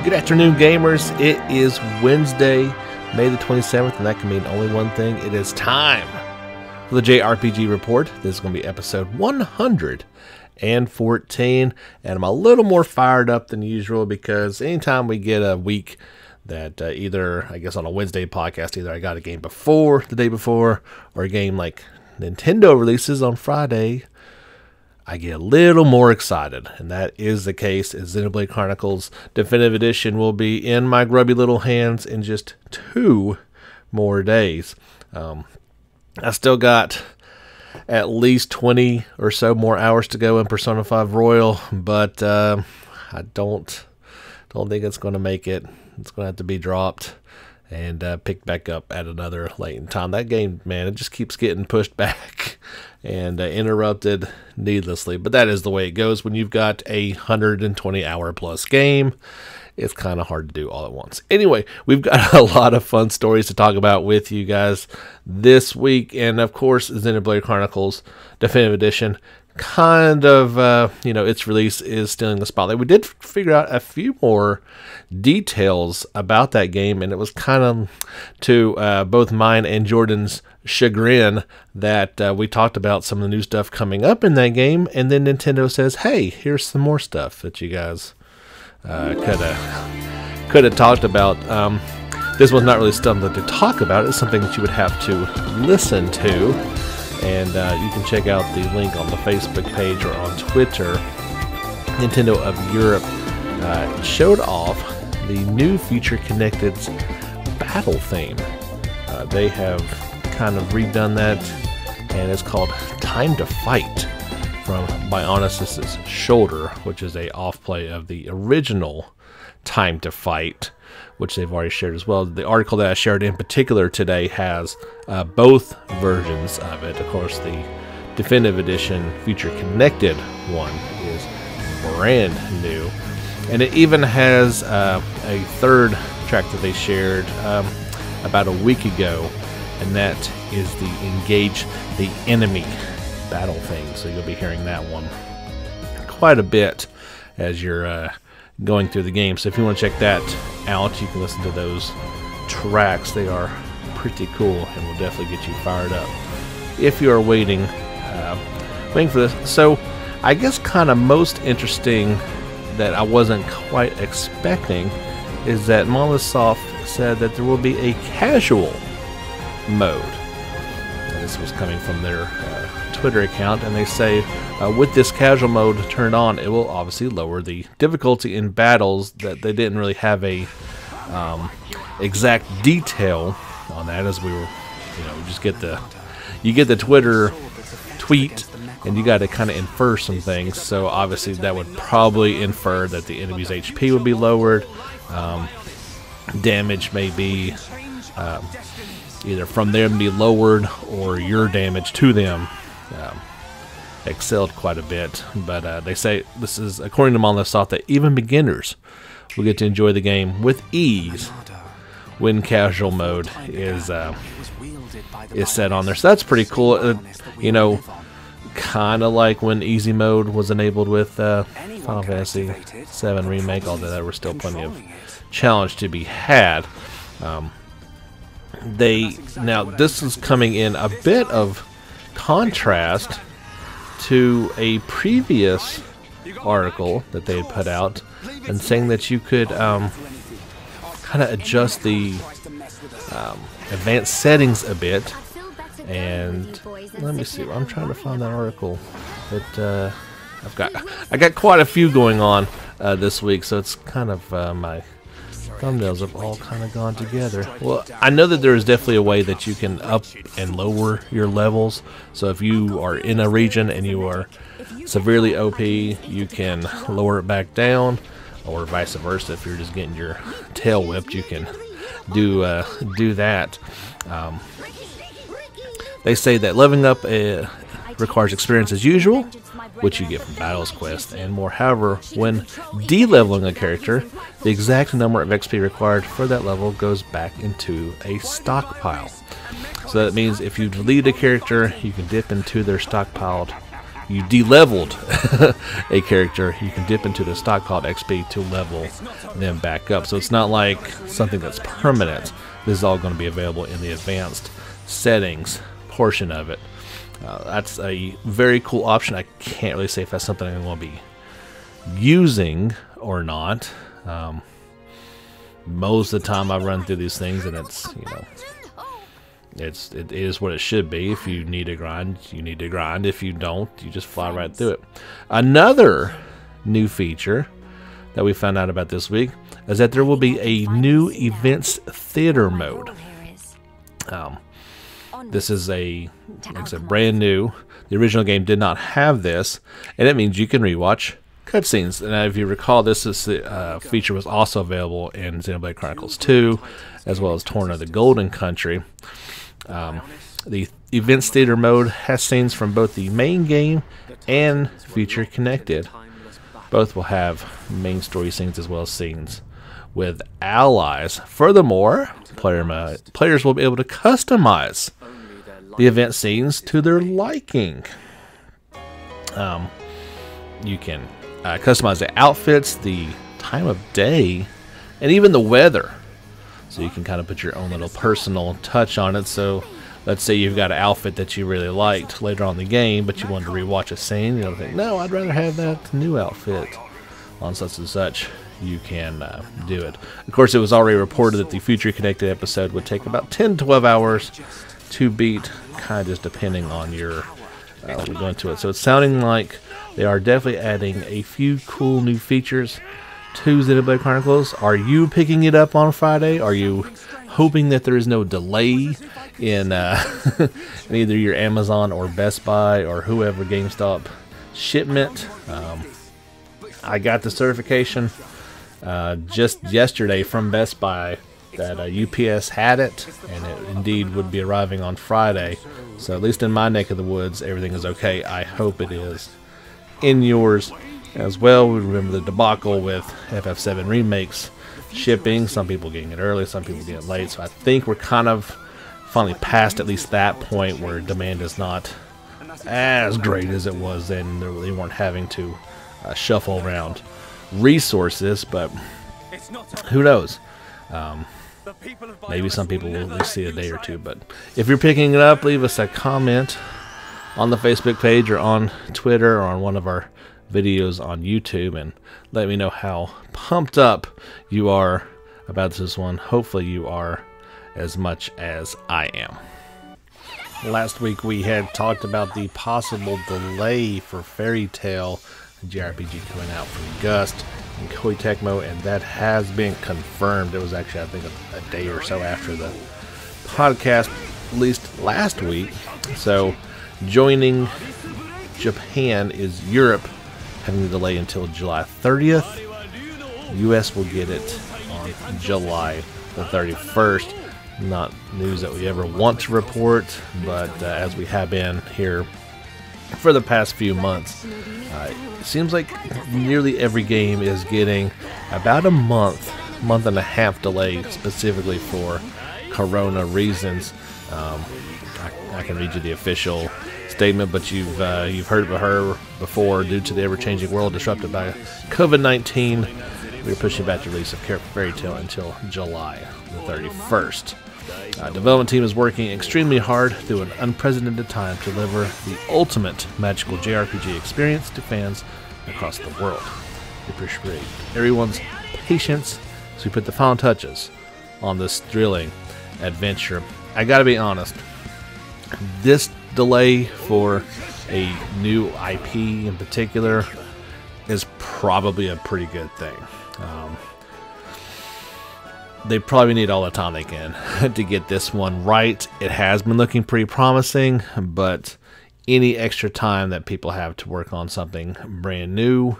Good afternoon, gamers. It is Wednesday, May the 27th, and that can mean only one thing. It is time for the JRPG report. This is going to be episode 114, and I'm a little more fired up than usual because anytime we get a week that either, I guess on a Wednesday podcast, either I got a game before, the day before, or a game like Nintendo releases on Friday, I get a little more excited, and that is the case as Xenoblade Chronicles Definitive Edition will be in my grubby little hands in just 2 more days. I still got at least 20 or so more hours to go in Persona 5 Royal, but I don't think it's going to make it. It's going to have to be dropped and picked back up at another latent time. That game, man, it just keeps getting pushed back and interrupted needlessly. But that is the way it goes when you've got a 120-hour plus game. It's kind of hard to do all at once. Anyway, we've got a lot of fun stories to talk about with you guys this week. And, of course, Xenoblade Chronicles Definitive Edition, kind of, its release is stealing the spotlight. We did figure out a few more details about that game, and it was kind of to both mine and Jordan's chagrin that we talked about some of the new stuff coming up in that game, and then Nintendo says, hey, here's some more stuff that you guys could have talked about. This was not really something to talk about. It's something that you would have to listen to. And you can check out the link on the Facebook page or on Twitter. Nintendo of Europe showed off the new Future Connected's battle theme. They have kind of redone that, and it's called Time to Fight from Bionis's Shoulder, which is a off-play of the original Time to Fight, which they've already shared as well. The article that I shared in particular today has both versions of it. Of course, the Definitive Edition Future Connected one is brand new. And it even has a third track that they shared about a week ago, and that is the Engage the Enemy battle thing. So you'll be hearing that one quite a bit as you're going through the game. So if you want to check that out, you can listen to those tracks. They are pretty cool and will definitely get you fired up if you are waiting for this. So I guess kind of most interesting that I wasn't quite expecting is that Monolith Soft said that there will be a casual mode. And this was coming from their Twitter account, and they say with this casual mode turned on, it will obviously lower the difficulty in battles. That they didn't really have a exact detail on that, as we were, just get the Twitter tweet, and you got to kind of infer some things. So obviously that would probably infer that the enemy's HP would be lowered, damage may be either from them be lowered or your damage to them excelled quite a bit. But they say this is, according to Monolith Soft, that even beginners will get to enjoy the game with ease when casual mode is set on there. So that's pretty cool. Kind of like when easy mode was enabled with Final Fantasy VII Remake, although there were still plenty of challenge to be had. Now this is coming in a bit of contrast to a previous article that they had put out, and saying that you could kind of adjust the advanced settings a bit. And let me see, I'm trying to find that article. But I got quite a few going on this week, so it's kind of my thumbnails have all kind of gone together. Well, I know that there is definitely a way that you can up and lower your levels. So if you are in a region and you are severely OP, you can lower it back down, or vice versa. If you're just getting your tail whipped, you can do that. They say that leveling up requires experience as usual, which you get from Battles Quest and more. However, when de-leveling a character, the exact number of XP required for that level goes back into a stockpile. So that means if you delete a character, you can dip into their stockpiled you de-leveled a character, you can dip into the stock called XP to level them back up. So it's not like something that's permanent. This is all going to be available in the advanced settings portion of it. That's a very cool option. I can't really say if that's something I'm going to be using or not. Most of the time I run through these things, and it's, you know, it is what it should be. If you need to grind, you need to grind. If you don't, you just fly right through it. Another new feature that we found out about this week is that there will be a new events theater mode. This is like I said, brand new. The original game did not have this, and it means you can rewatch cutscenes. And if you recall, this feature was also available in Xenoblade Chronicles 2, as well as Torn of the Golden Country. The Events Theater mode has scenes from both the main game and Future Connected. Both will have main story scenes as well as scenes with allies. Furthermore, players will be able to customize the event scenes to their liking. You can customize the outfits, the time of day, and even the weather. So you can kind of put your own little personal touch on it. So let's say you've got an outfit that you really liked later on in the game, but you wanted to rewatch a scene. You don't think, no, I'd rather have that new outfit on such and such. You can do it. Of course, it was already reported that the Future Connected episode would take about 10 to 12 hours to beat, kind of just depending on your going to it. So it's sounding like they are definitely adding a few cool new features to Xenoblade Chronicles. Are you picking it up on Friday? Are you hoping that there is no delay in, in either your Amazon or Best Buy or whoever GameStop shipment? I got the certification just yesterday from Best Buy that UPS had it, and it indeed would be arriving on Friday. So at least in my neck of the woods, everything is okay. I hope it is in yours as well. We remember the debacle with FF7 remakes shipping. Some people getting it early, some people getting it late. So I think we're kind of finally past at least that point where demand is not as great as it was then. They weren't having to shuffle around resources, but who knows? Maybe some people will at least see a day or two. But if you're picking it up, leave us a comment on the Facebook page or on Twitter or on one of our videos on YouTube, and let me know how pumped up you are about this one. Hopefully you are as much as I am. Last week we had talked about the possible delay for Fairy Tail JRPG coming out from Gust and Koei Tecmo, and that has been confirmed. It was actually, I think, a day or so after the podcast released last week. So joining Japan is Europe, having the delay until July 30th. US will get it on July the 31st. Not news that we ever want to report, but as we have been here for the past few months, it seems like nearly every game is getting about a month and a half delay, specifically for Corona reasons. I can read you the official statement, but you've heard of her before. Due to the ever-changing world disrupted by COVID-19, we're pushing back the release of Fairy Tail until July the 31st. Development team is working extremely hard through an unprecedented time to deliver the ultimate magical JRPG experience to fans across the world. We appreciate everyone's patience as we put the final touches on this thrilling adventure. I gotta be honest, this delay for a new IP in particular is probably a pretty good thing. They probably need all the time they can to get this one right. It has been looking pretty promising, but any extra time that people have to work on something brand new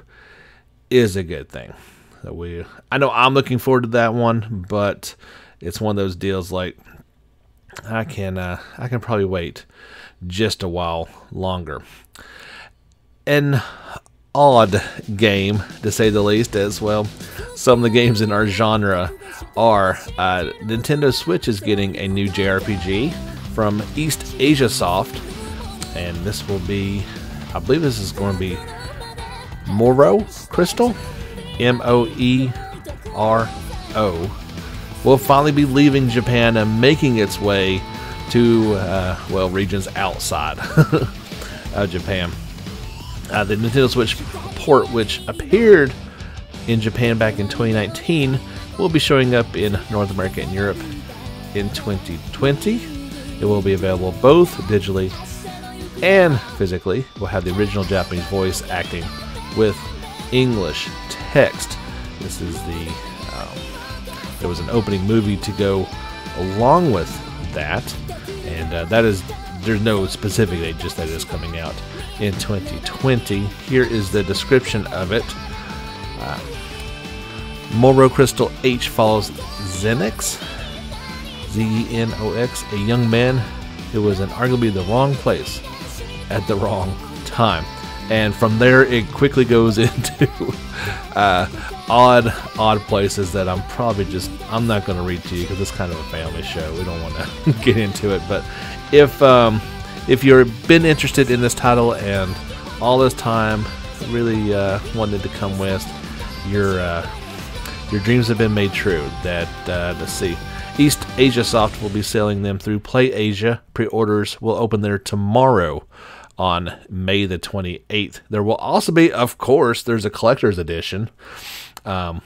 is a good thing. So I know I'm looking forward to that one, but it's one of those deals like I can probably wait just a while longer. An odd game, to say the least, as well. Some of the games in our genre are Nintendo Switch is getting a new JRPG from East Asia Soft, and this will be I believe this is going to be Moro Crystal, M-O-E-R-O, will finally be leaving Japan and making its way to, well, regions outside of Japan. The Nintendo Switch port, which appeared in Japan back in 2019, will be showing up in North America and Europe in 2020. It will be available both digitally and physically. We'll have the original Japanese voice acting with English text. This is the there was an opening movie to go along with that, and that is, there's no specific date, just that it is coming out in 2020. Here is the description of it. Moro Crystal H follows Xenox, Z-E-N-O-X, a young man who was in arguably the wrong place at the wrong time. And from there, it quickly goes into odd places that I'm not going to read to you because it's kind of a family show. We don't want to get into it. But if you've been interested in this title and all this time really wanted to come west, your dreams have been made true. That let's see, East Asia Soft will be selling them through Play Asia. Pre-orders will open there tomorrow on May the 28th. There will also be, of course, there's a collector's edition. The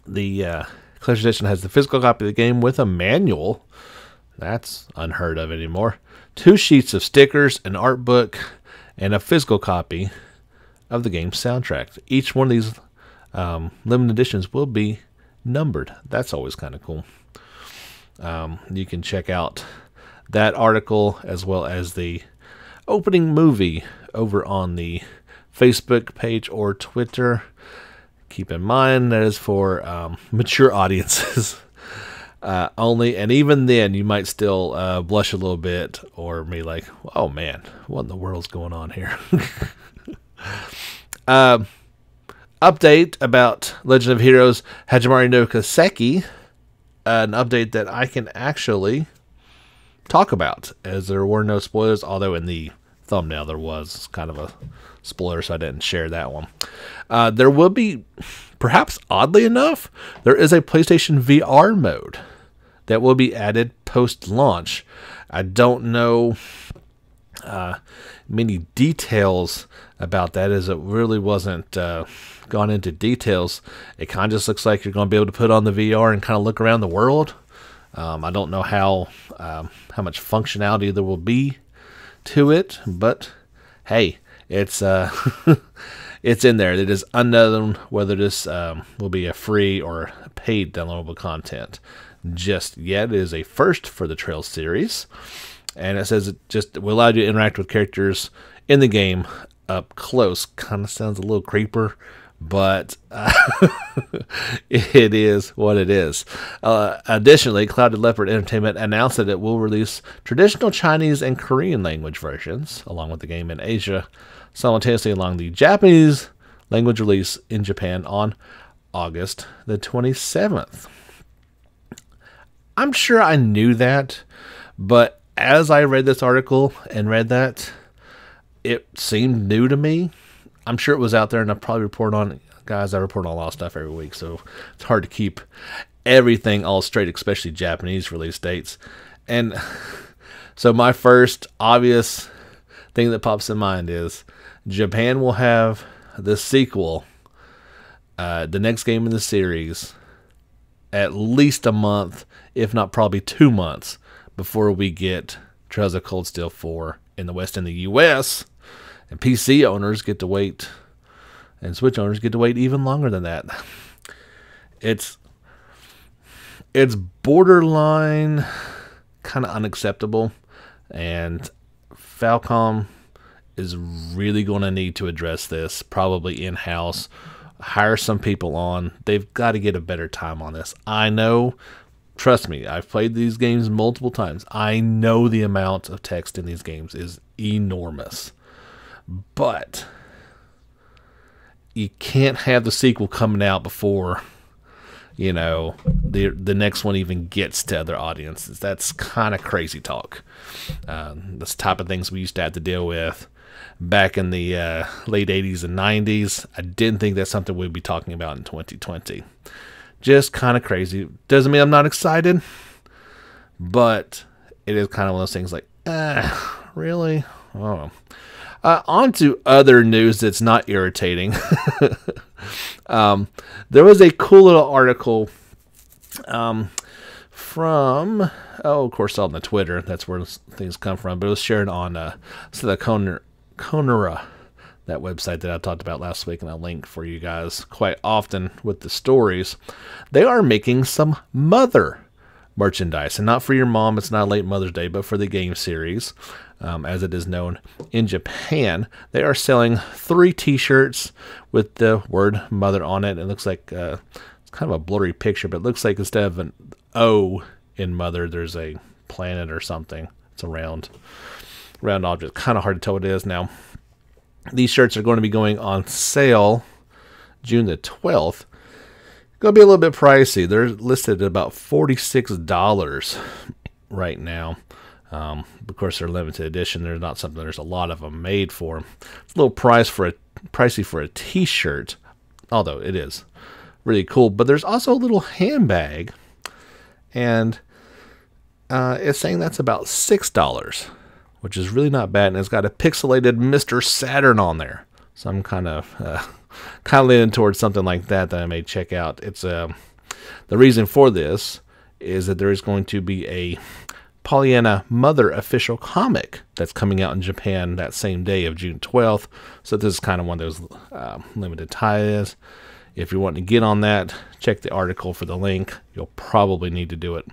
collector's edition has the physical copy of the game with a manual. That's unheard of anymore. 2 sheets of stickers, an art book, and a physical copy of the game's soundtrack. Each one of these limited editions will be numbered. That's always kind of cool. You can check out that article as well as the opening movie over on the Facebook page or Twitter. Keep in mind that is for mature audiences only, and even then you might still blush a little bit or be like, oh man, what in the world's going on here? Update about Legend of Heroes Hajimari no Kaseki, an update that I can actually talk about, as there were no spoilers, although in the thumbnail there was kind of a spoiler, so I didn't share that one. There will be, perhaps oddly enough, there is a PlayStation VR mode that will be added post-launch. I don't know many details about that, as it really wasn't gone into details. It kind of just looks like you're going to be able to put on the VR and kind of look around the world. I don't know how much functionality there will be to it, but hey, it's it's in there. It is unknown whether this will be a free or paid downloadable content just yet. It is a first for the Trails series, and it says it just will allow you to interact with characters in the game up close. Kind of sounds a little creeper, but it is what it is. Additionally, Clouded Leopard Entertainment announced that it will release traditional Chinese and Korean language versions along with the game in Asia, simultaneously along the Japanese language release in Japan on August the 27th. I'm sure I knew that, but as I read this article and read that, it seemed new to me. I'm sure it was out there, and I probably report on it. Guys, I report on a lot of stuff every week, so it's hard to keep everything all straight, especially Japanese release dates. And so my first obvious thing that pops in mind is Japan will have the sequel, the next game in the series, at least a month, if not probably 2 months, before we get Trails of Cold Steel 4 in the West and the US. And PC owners get to wait, and Switch owners get to wait even longer than that. It's borderline kind of unacceptable, and Falcom is really going to need to address this, probably in-house, hire some people on. They've got to get a better time on this. I know, trust me, I've played these games multiple times. I know the amount of text in these games is enormous. But you can't have the sequel coming out before, you know, the next one even gets to other audiences. That's kind of crazy talk. This type of things we used to have to deal with back in the late 80s and 90s. I didn't think that's something we'd be talking about in 2020. Just kind of crazy. Doesn't mean I'm not excited, but it is kind of one of those things like, really? Oh. On to other news that's not irritating. There was a cool little article from, of course, on the Twitter. That's where things come from. But it was shared on the Konora, that website that I talked about last week, and I link for you guys quite often with the stories. They are making some Mother merchandise, and not for your mom. It's not a late Mother's Day, but for the game series, as it is known in Japan. They are selling 3 t-shirts with the word Mother on it. It looks like it's kind of a blurry picture, but it looks like instead of an O in Mother, there's a planet or something. It's a round object. Kind of hard to tell what it is now. These shirts are going to be going on sale June the 12th. Going to be a little bit pricey. They're listed at about $46 right now. Of course, they're limited edition. They're not something there's a lot of them made for. It's a little pricey for a t-shirt, although it is really cool. But there's also a little handbag, and it's saying that's about $6. Which is really not bad, and it's got a pixelated Mr. Saturn on there. So I'm kind of leaning towards something like that I may check out. It's the reason for this is that there is going to be a Pollyanna Mother official comic that's coming out in Japan that same day of June 12th. So this is kind of one of those limited ties. If you're wanting to get on that, check the article for the link. You'll probably need to do it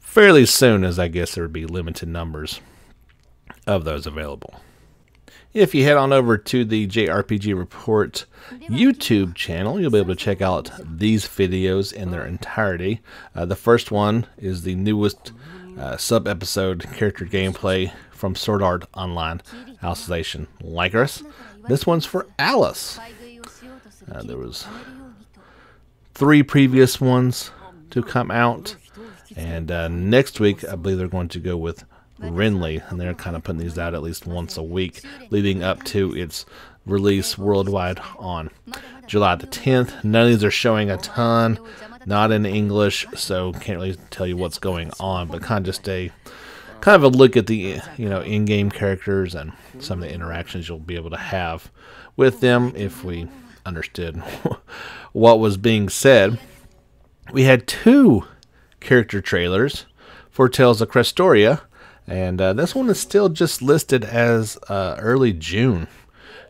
fairly soon, as I guess there would be limited numbers of those available. If you head on over to the JRPG Report YouTube channel, you'll be able to check out these videos in their entirety. The first one is the newest sub-episode character gameplay from Sword Art Online Alicization Lycoris. This one's for Alice. There was 3 previous ones to come out, and next week I believe they're going to go with Renly, and they're kind of putting these out at least once a week leading up to its release worldwide on July the 10th. None of these are showing a ton, not in English, so can't really tell you what's going on, but kind of just a look at the in-game characters and some of the interactions you'll be able to have with them if we understood what was being said. We had 2 character trailers for Tales of Crestoria. And this one is still just listed as early June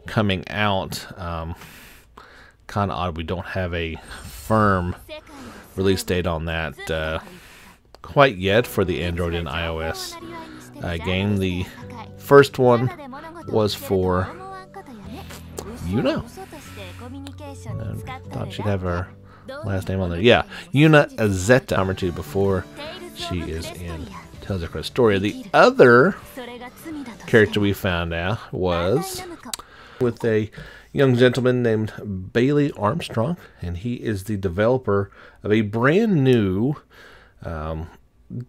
coming out. Kind of odd we don't have a firm release date on that quite yet for the Android and iOS game. The first one was for Yuna. I thought she'd have her last name on there. Yeah, Yuna Azeta, number 2 before she is in Tales of Crestoria. The other character we found out was with a young gentleman named Bailey Armstrong, and he is the developer of a brand new,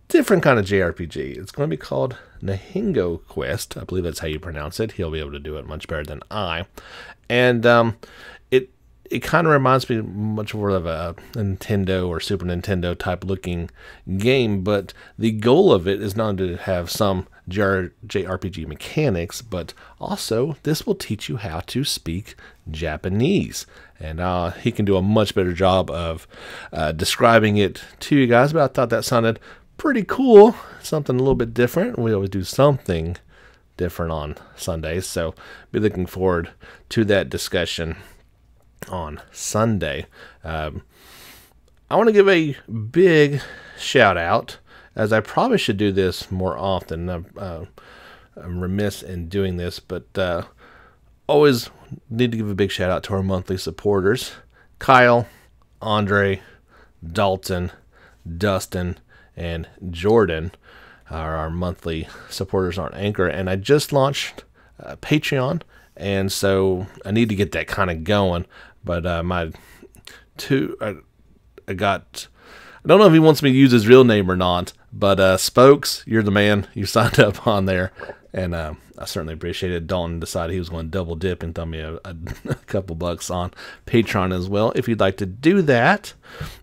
different kind of JRPG. It's going to be called Nahingo Quest. I believe that's how you pronounce it. He'll be able to do it much better than I. And it kind of reminds me much more of a Nintendo or Super Nintendo type looking game, but the goal of it is not only to have some JRPG mechanics, but also this will teach you how to speak Japanese. And he can do a much better job of describing it to you guys, but I thought that sounded pretty cool. Something a little bit different. We always do something different on Sundays, so be looking forward to that discussion on Sunday. I want to give a big shout out, as I probably should do this more often. I'm remiss in doing this, but always need to give a big shout out to our monthly supporters: Kyle, Andre, Dalton, Dustin, and Jordan are our monthly supporters on Anchor. And I just launched Patreon, and so I need to get that kind of going. But I don't know if he wants me to use his real name or not, but Spokes, you're the man. You signed up on there, And I certainly appreciate it. Dalton decided he was going to double dip and throw me a couple bucks on Patreon as well. If you'd like to do that,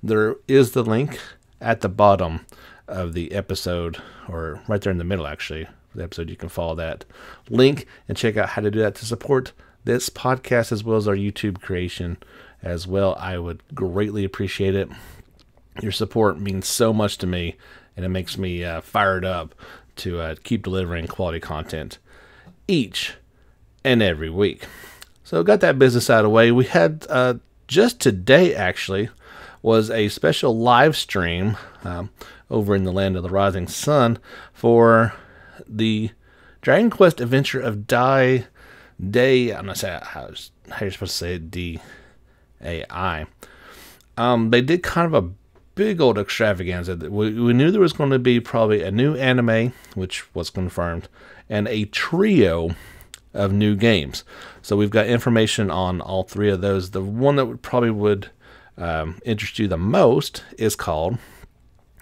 there is the link at the bottom of the episode, or right there in the middle, actually, the episode. You can follow that link and check out how to do that to support this podcast as well as our YouTube creation as well. I would greatly appreciate it. Your support means so much to me, and it makes me fired up to keep delivering quality content each and every week. So got that business out of the way. We had just today, actually, was a special live stream over in the Land of the Rising Sun for the Dragon Quest Adventure of Day. I'm not saying how you're supposed to say it, D-A-I. They did kind of a big old extravaganza. We knew there was going to be probably a new anime, which was confirmed, and a trio of new games. So we've got information on all three of those. The one that would interest you the most is called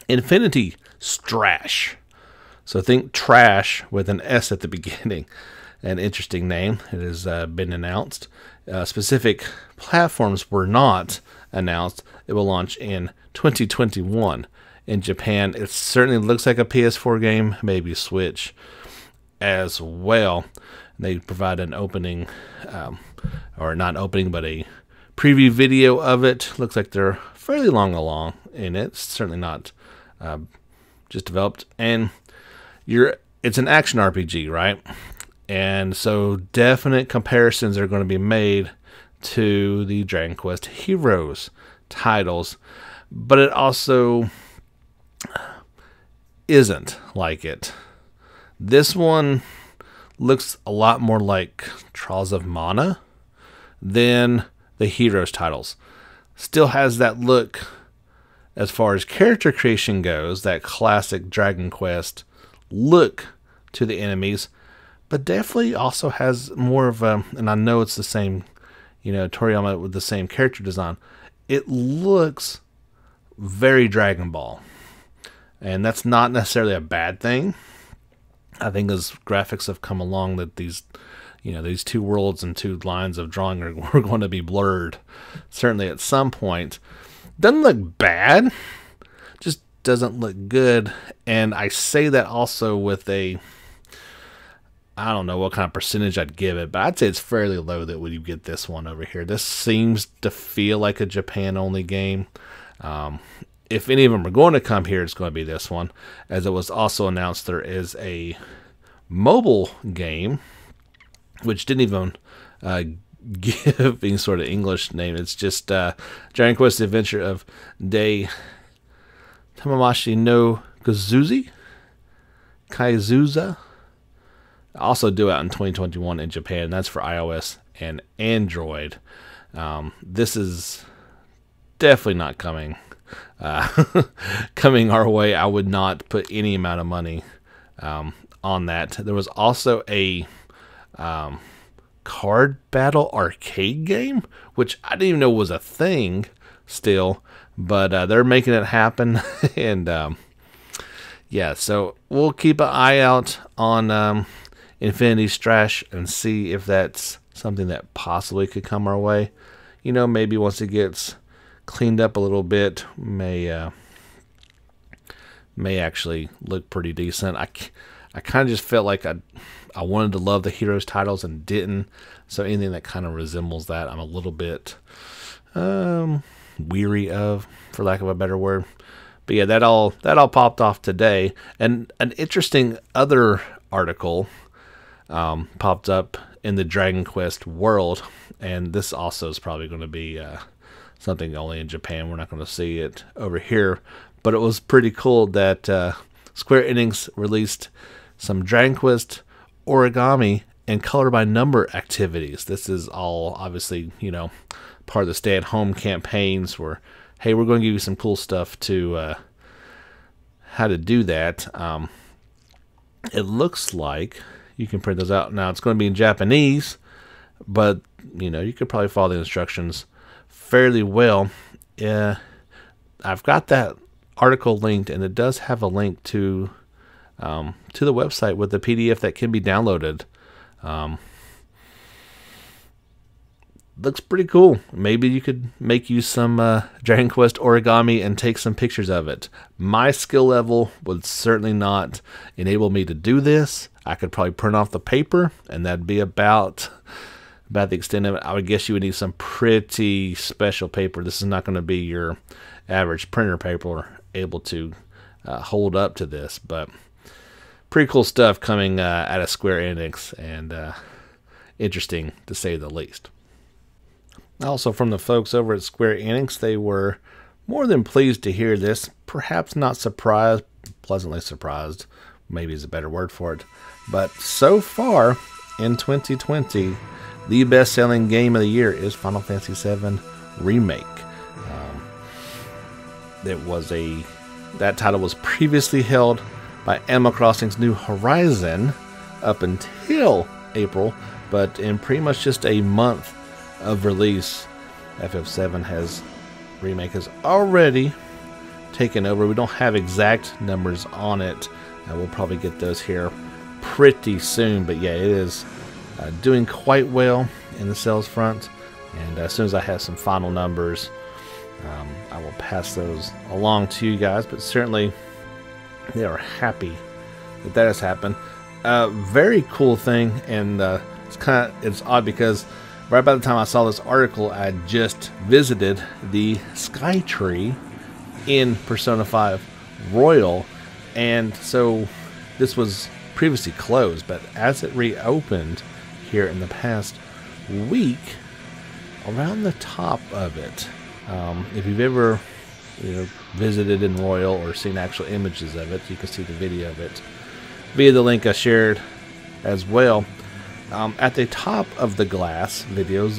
Infinity Strash. So think trash with an S at the beginning. An interesting name. It has been announced. Specific platforms were not announced. It will launch in 2021 in Japan. It certainly looks like a PS4 game, maybe Switch as well. They provide an opening, or not opening, but a preview video of it. Looks like they're fairly long along in it. It's certainly not just developed. And it's an action RPG, right? And so definite comparisons are going to be made to the Dragon Quest Heroes titles, but it also isn't like it. This one looks a lot more like Trials of Mana than the Heroes titles. Still has that look as far as character creation goes, that classic Dragon Quest look to the enemies, but definitely also has more of a, and I know it's the same, Toriyama with the same character design. It looks very Dragon Ball. And that's not necessarily a bad thing. I think as graphics have come along, that these two worlds and two lines of drawing are going to be blurred. Certainly at some point. Doesn't look bad. Just doesn't look good. And I say that also with I don't know what kind of percentage I'd give it, but I'd say it's fairly low that when you get this one over here. This seems to feel like a Japan-only game. If any of them are going to come here, it's going to be this one. As it was also announced, there is a mobile game, which didn't even give any sort of English name. It's just Dragon Quest The Adventure of Day Tamamashi no Kaizuza. Also due out in 2021 in Japan. That's for iOS and Android. This is definitely not coming coming our way. I would not put any amount of money on that. There was also a card battle arcade game, which I didn't even know was a thing still, but they're making it happen. And yeah, so we'll keep an eye out on Infinity Strash and see if that's something that possibly could come our way. Maybe once it gets cleaned up a little bit, may actually look pretty decent. I kind of just felt like I wanted to love the Heroes titles and didn't. So anything that kind of resembles that, I'm a little bit weary of, for lack of a better word. But yeah, that all popped off today. And an interesting other article popped up in the Dragon Quest world, and this also is probably going to be something only in Japan. We're not going to see it over here, but it was pretty cool that Square Enix released some Dragon Quest origami and color by number activities. This is all obviously part of the stay-at-home campaigns where, hey, we're going to give you some cool stuff to how to do that. It looks like you can print those out. Now, it's going to be in Japanese, but, you could probably follow the instructions fairly well. I've got that article linked, and it does have a link to to the website with a PDF that can be downloaded. Looks pretty cool. Maybe you could make use some Dragon Quest origami and take some pictures of it. My skill level would certainly not enable me to do this. I could probably print off the paper, and that'd be about the extent of it. I would guess you would need some pretty special paper. This is not going to be your average printer paper able to hold up to this, but pretty cool stuff coming out of Square Enix, and interesting to say the least. Also, from the folks over at Square Enix, they were more than pleased to hear this. Perhaps not surprised, pleasantly surprised, maybe is a better word for it. But so far in 2020, the best-selling game of the year is Final Fantasy VII Remake. That title was previously held by Animal Crossing's New Horizon up until April, but in pretty much just a month of release, FF7 Remake has already taken over. We don't have exact numbers on it. We'll probably get those here pretty soon, but yeah, it is doing quite well in the sales front, and as soon as I have some final numbers, I will pass those along to you guys. But certainly they are happy that has happened. Very cool thing, and it's odd because right by the time I saw this article, I just visited the Sky Tree in Persona 5 Royal, and so this was previously closed, but as it reopened here in the past week, around the top of it, if you've ever visited in Royal or seen actual images of it, you can see the video of it via the link I shared as well. At the top of the glass videos,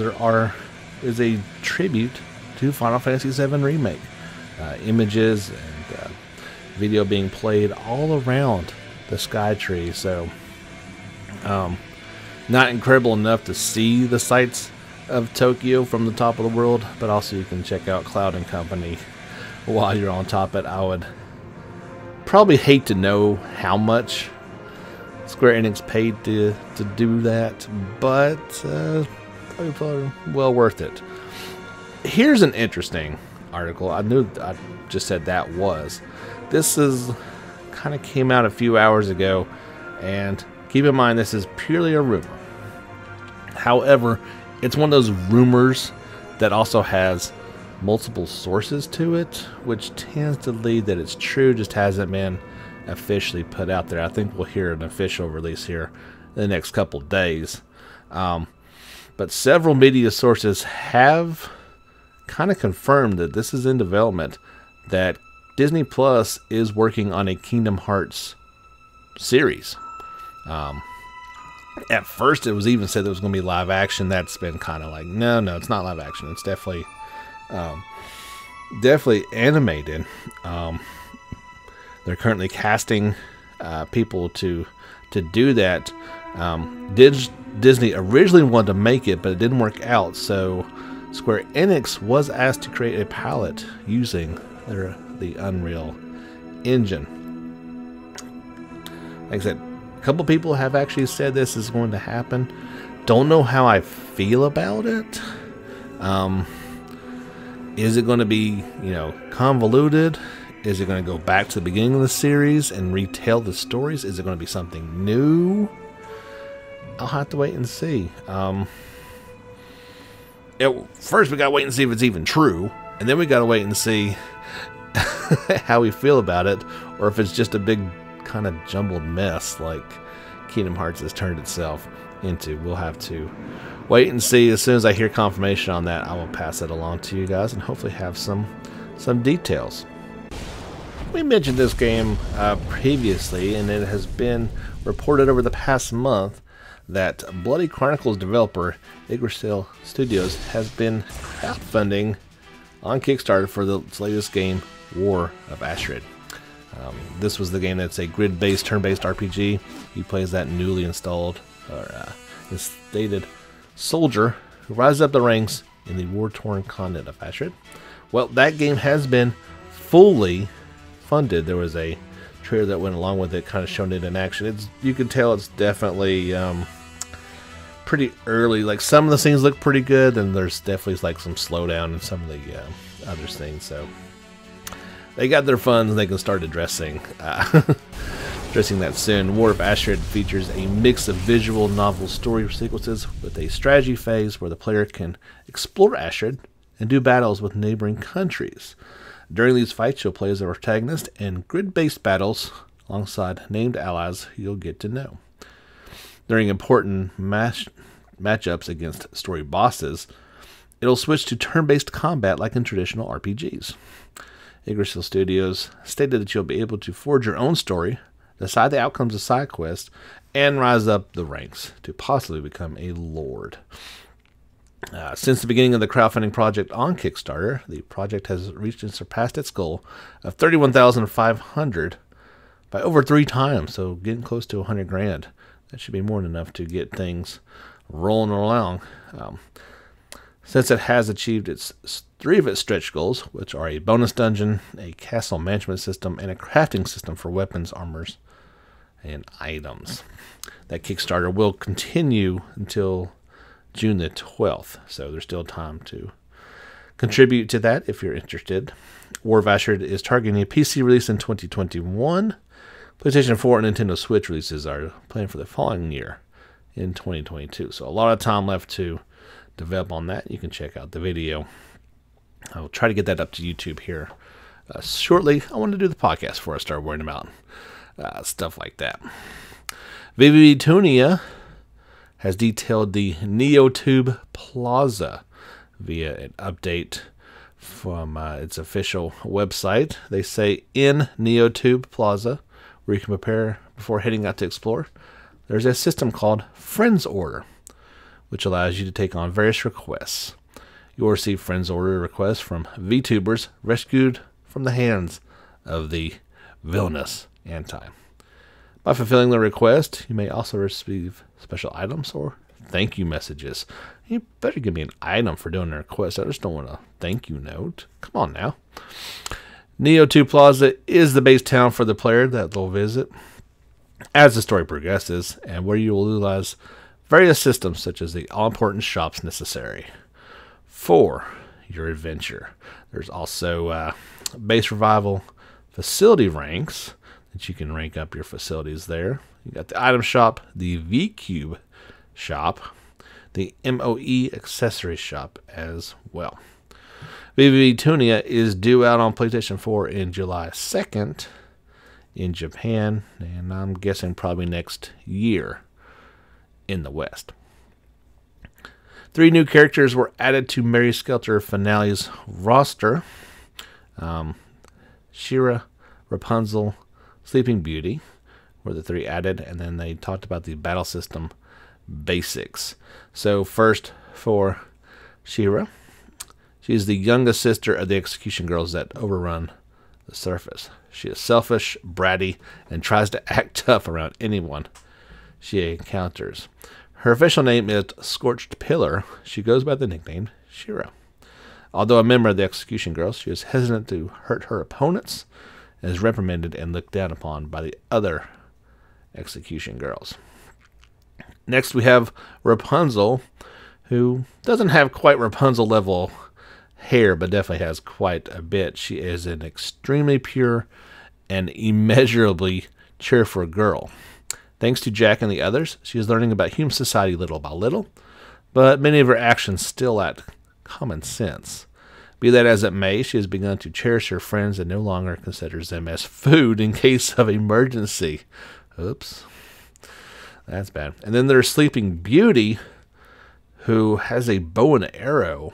is a tribute to Final Fantasy VII Remake. Images and video being played all around the Sky Tree. So, not incredible enough to see the sights of Tokyo from the top of the world, but also you can check out Cloud & Company while you're on top of it. I would probably hate to know how much Square Enix paid to do that, but probably well worth it. Here's an interesting article. I knew I just said that was. This is kind of came out a few hours ago, and keep in mind this is purely a rumor. However, it's one of those rumors that also has multiple sources to it, which tends to lead that it's true, just hasn't been officially put out there. I think we'll hear an official release here in the next couple days. But several media sources have kind of confirmed that this is in development, that Disney Plus is working on a Kingdom Hearts series. At first it was even said that it was going to be live action. That's been kind of like, no, it's not live action. It's definitely animated. They're currently casting people to do that. Disney originally wanted to make it, but it didn't work out. So Square Enix was asked to create a pilot using the Unreal Engine. Like I said, a couple people have actually said this is going to happen. Don't know how I feel about it. Is it going to be, convoluted? Is it going to go back to the beginning of the series and retell the stories? Is it going to be something new? I'll have to wait and see. First, we got to wait and see if it's even true. And then we got to wait and see how we feel about it. Or if it's just a big kind of jumbled mess like Kingdom Hearts has turned itself into. We'll have to wait and see. As soon as I hear confirmation on that, I will pass it along to you guys and hopefully have some details. We mentioned this game previously, and it has been reported over the past month that Bloody Chronicles developer Yggdrasil Studios has been crowdfunding on Kickstarter for its latest game, War of Astrid. This was the game that's a grid-based, turn-based RPG. He plays that newly installed instated soldier who rises up the ranks in the war-torn continent of Astrid. Well, that game has been fully funded. There was a trailer that went along with it, kind of showing it in action. You can tell it's definitely pretty early. Like, some of the scenes look pretty good, and there's definitely like some slowdown in some of the other things. So they got their fun, and they can start addressing that soon. War of Asgard features a mix of visual novel story sequences with a strategy phase where the player can explore Asgard and do battles with neighboring countries. During these fights, you'll play as a protagonist in grid-based battles alongside named allies you'll get to know. During important matchups against story bosses, it'll switch to turn-based combat like in traditional RPGs. Yggdrasil Studios stated that you'll be able to forge your own story, decide the outcomes of side quests, and rise up the ranks to possibly become a lord. Since the beginning of the crowdfunding project on Kickstarter, the project has reached and surpassed its goal of $31,500 by over 3 times, so getting close to $100,000. That should be more than enough to get things rolling along. Since it has achieved 3 of its stretch goals, which are a bonus dungeon, a castle management system, and a crafting system for weapons, armors, and items. That Kickstarter will continue until June the 12th, so there's still time to contribute to that if you're interested. War of Asgard is targeting a PC release in 2021. PlayStation 4 and Nintendo Switch releases are planned for the following year in 2022. So a lot of time left to develop on that. You can check out the video. I will try to get that up to YouTube here shortly. I want to do the podcast before I start worrying about stuff like that. Vivitunia has detailed the NeoTube Plaza via an update from its official website. They say in NeoTube Plaza, where you can prepare before heading out to explore, there's a system called Friends Order, which allows you to take on various requests. You'll receive Friends Order requests from VTubers rescued from the hands of the villainous Anti. By fulfilling the request, you may also receive special items or thank you messages. You better give me an item for doing the request. I just don't want a thank you note. Come on now. Neo2 Plaza is the base town for the player that they'll visit as the story progresses, and where you will utilize various systems such as the all-important shops necessary for your adventure. There's also base revival facility ranks that you can rank up your facilities there. You got the item shop, the V-Cube shop, the MOE accessory shop as well. Vivitunia is due out on PlayStation 4 in July 2nd in Japan, and I'm guessing probably next year in the West. 3 new characters were added to Mary Skelter Finale's roster. She-Ra, Rapunzel, Sleeping Beauty were the 3 added, and then they talked about the battle system basics. So first for She-Ra. She's the youngest sister of the execution girls that overrun the surface. She is selfish, bratty, and tries to act tough around anyone she encounters. Her official name is Scorched Pillar. She goes by the nickname She-Ra. Although a member of the execution girls, she is hesitant to hurt her opponents and is reprimanded and looked down upon by the other execution girls. Next we have Rapunzel, who doesn't have quite Rapunzel level hair, but definitely has quite a bit. She is an extremely pure and immeasurably cheerful girl. Thanks to Jack and the others, she is learning about human society little by little, but many of her actions still lack common sense. Be that as it may, she has begun to cherish her friends and no longer considers them as food in case of emergency. Oops. That's bad. And then there's Sleeping Beauty, who has a bow and arrow.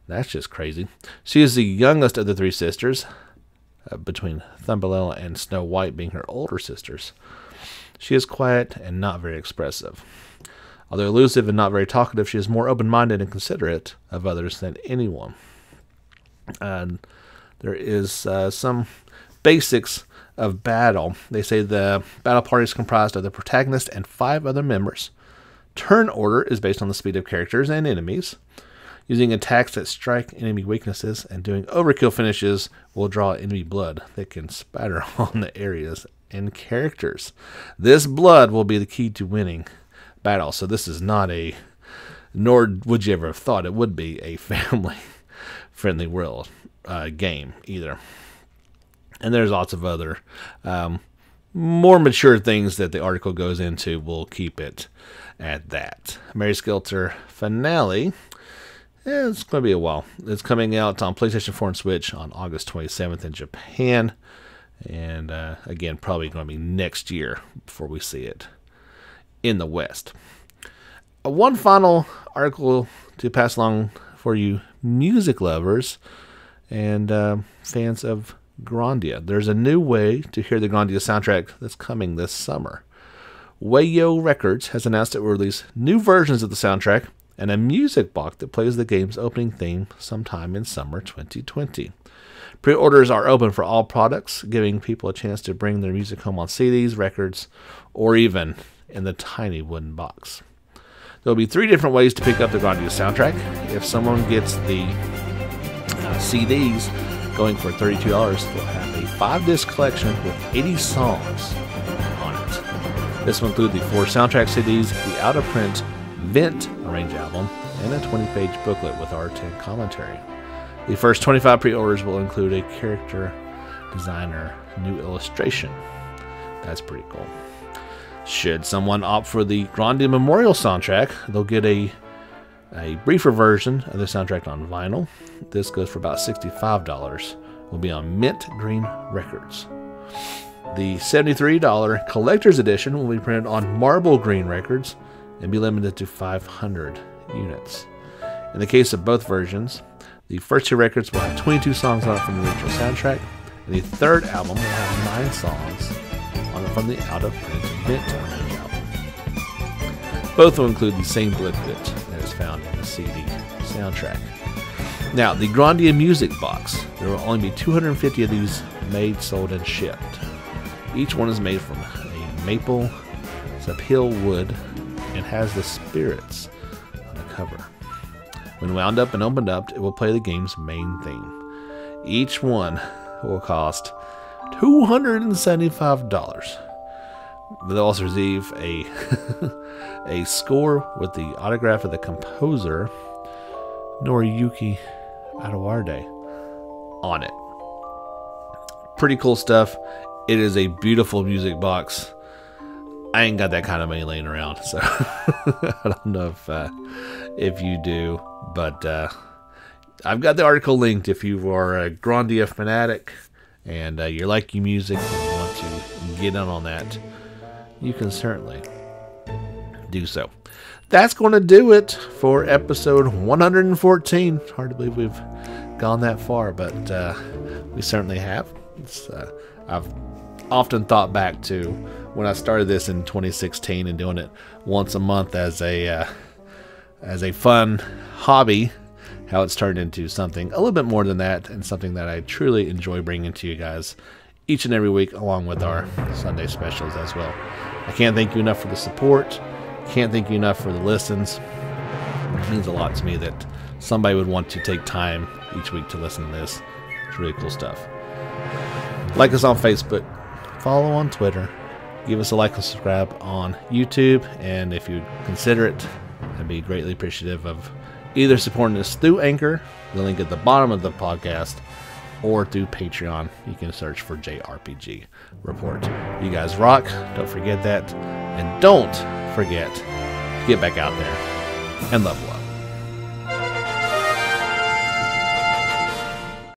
That's just crazy. She is the youngest of the 3 sisters, between Thumbelina and Snow White being her older sisters. She is quiet and not very expressive. Although elusive and not very talkative, she is more open-minded and considerate of others than anyone. And there is some basics of battle. They say the battle party is comprised of the protagonist and 5 other members. Turn order is based on the speed of characters and enemies. Using attacks that strike enemy weaknesses and doing overkill finishes will draw enemy blood that can spatter on the areas and characters. This blood will be the key to winning battle. So this is not a, nor would you ever have thought it would be, a family-friendly world game either. And there's lots of other more mature things that the article goes into. We'll keep it at that. Mary Skelter Finale. Yeah, it's going to be a while. It's coming out on PlayStation 4 and Switch on August 27th in Japan. And again, probably going to be next year before we see it in the West. One final article to pass along for you music lovers and fans of Grandia. There's a new way to hear the Grandia soundtrack that's coming this summer. Wayo Records has announced it will release new versions of the soundtrack and a music box that plays the game's opening theme sometime in summer 2020. Pre-orders are open for all products, giving people a chance to bring their music home on CDs, records, or even in the tiny wooden box. There will be 3 different ways to pick up the Grandia soundtrack. If someone gets the CDs going for $32, they'll have a 5-disc collection with 80 songs on it. This will include the 4 soundtrack CDs, the out-of-print Vent Arrange album, and a 20-page booklet with art and commentary. The first 25 pre-orders will include a character designer new illustration. That's pretty cool. Should someone opt for the Grandia Memorial soundtrack, they'll get a briefer version of the soundtrack on vinyl. This goes for about $65. Will be on Mint Green Records. The $73 collector's edition will be printed on Marble Green Records and be limited to 500 units. In the case of both versions, the first 2 records will have 22 songs on it from the original soundtrack, and the third album will have 9 songs on it from the out-of-print Vent Arrange album. Both will include the same booklet that is found in the CD soundtrack. Now, the Grandia Music Box. There will only be 250 of these made, sold, and shipped. Each one is made from a maple sapele wood and has the spirits on the cover. When wound up and opened up, it will play the game's main theme. Each one will cost $275. They'll also receive a score with the autograph of the composer Noriyuki Adewarde on it. Pretty cool stuff. It is a beautiful music box. I ain't got that kind of money laying around, so I don't know if you do, but I've got the article linked if you are a Grandia fanatic and you like your music and you want to get in on that. You can certainly do so. That's going to do it for episode 114. Hard to believe we've gone that far, but we certainly have. I've often thought back to when I started this in 2016 and doing it once a month as a fun hobby, how it's turned into something a little bit more than that, and something that I truly enjoy bringing to you guys each and every week, along with our Sunday specials as well. I can't thank you enough for the support. Can't thank you enough for the listens. It means a lot to me that somebody would want to take time each week to listen to this. It's really cool stuff. Like us on Facebook, follow on Twitter, give us a like and subscribe on YouTube, and if you'd consider it, I'd be greatly appreciative of either supporting us through Anchor, the link at the bottom of the podcast, or through Patreon. You can search for JRPG Report. You guys rock. Don't forget that. And don't forget to get back out there and level up.